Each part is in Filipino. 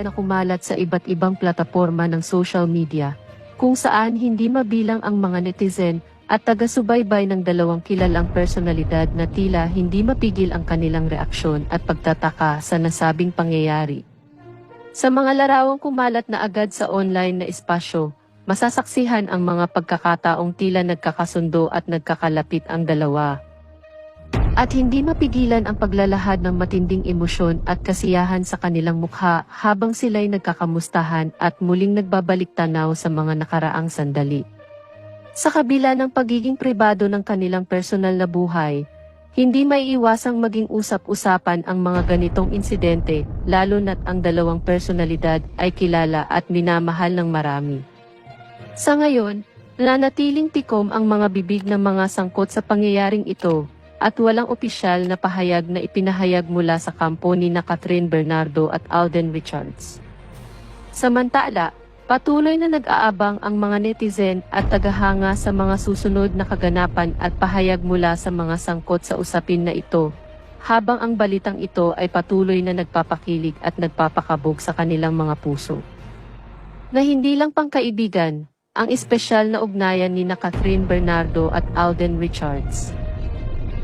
na kumalat sa iba't ibang plataporma ng social media, kung saan hindi mabilang ang mga netizen at taga-subaybay ng dalawang kilalang personalidad na tila hindi mapigil ang kanilang reaksyon at pagtataka sa nasabing pangyayari. Sa mga larawang kumalat na agad sa online na espasyo, masasaksihan ang mga pagkakataong tila nagkakasundo at nagkakalapit ang dalawa. At hindi mapigilan ang paglalahad ng matinding emosyon at kasiyahan sa kanilang mukha habang sila'y nagkakamustahan at muling nagbabalik tanaw sa mga nakaraang sandali. Sa kabila ng pagiging pribado ng kanilang personal na buhay, hindi maiiwasang maging usap-usapan ang mga ganitong insidente, lalo na't ang dalawang personalidad ay kilala at minamahal ng marami. Sa ngayon, nanatiling tikom ang mga bibig ng mga sangkot sa pangyayaring ito, at walang opisyal na pahayag na ipinahayag mula sa kampo ni Catherine Bernardo at Alden Richards. Samantala, patuloy na nag-aabang ang mga netizen at tagahanga sa mga susunod na kaganapan at pahayag mula sa mga sangkot sa usapin na ito, habang ang balitang ito ay patuloy na nagpapakilig at nagpapakabog sa kanilang mga puso. Na hindi lang pangkaibigan, ang espesyal na ugnayan ni Catherine Bernardo at Alden Richards.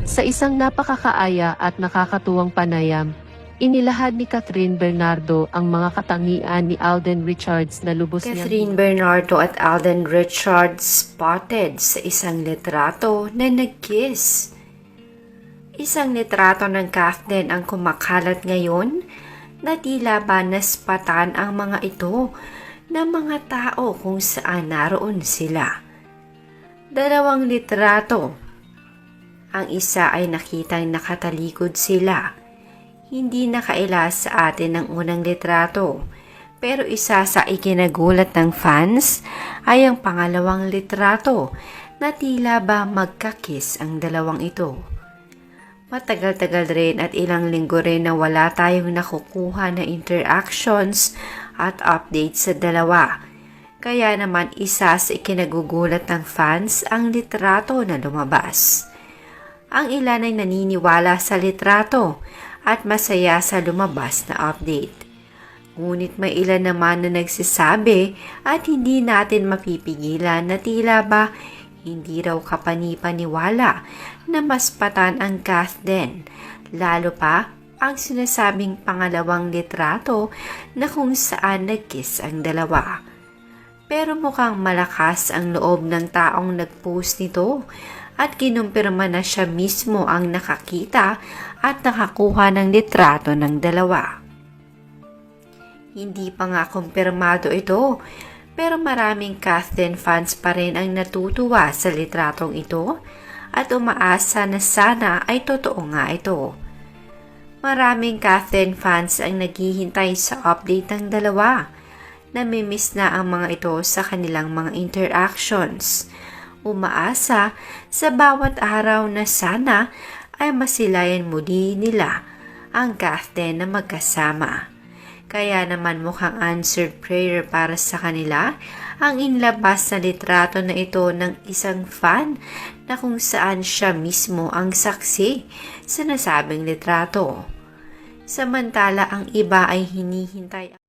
Sa isang napakakaaya at nakakatuwang panayam, inilahad ni Catherine Bernardo ang mga katangian ni Alden Richards na lubos niyang... Catherine Bernardo at Alden Richards spotted sa isang litrato na nag-kiss. Isang litrato ng Catherine ang kumakalat ngayon na tila ba naspatan ang mga ito ng mga tao kung saan naroon sila. Dalawang litrato. Ang isa ay nakitang nakatalikod sila. Hindi nakaila sa atin ang unang litrato, pero isa sa ikinagulat ng fans ay ang pangalawang litrato na tila ba magkakiss ang dalawang ito. Matagal-tagal rin at ilang linggo rin na wala tayong nakukuha na interactions at updates sa dalawa. Kaya naman isa sa ikinagugulat ng fans ang litrato na lumabas. Ang ilan ay naniniwala sa litrato at masaya sa lumabas na update. Ngunit may ilan naman na nagsasabi at hindi natin mapipigilan na tila ba hindi raw kapani-paniwala na maspatan ang Catherine, lalo pa ang sinasabing pangalawang litrato na kung saan nag-kiss ang dalawa. Pero mukhang malakas ang loob ng taong nag-post nito at kinumpirma na siya mismo ang nakakita at nakakuha ng litrato ng dalawa. Hindi pa nga kumpirmado ito, pero maraming Catherine fans pa rin ang natutuwa sa litratong ito at umaasa na sana ay totoo nga ito. Maraming Catherine fans ang naghihintay sa update ng dalawa. Namimiss na ang mga ito sa kanilang mga interactions. Umaasa sa bawat araw na sana ay masilayan muli nila ang Catherine na magkasama. Kaya naman mukhang answered prayer para sa kanila ang inilabas na litrato na ito ng isang fan na kung saan siya mismo ang saksi sa nasabing litrato. Samantala ang iba ay hinihintay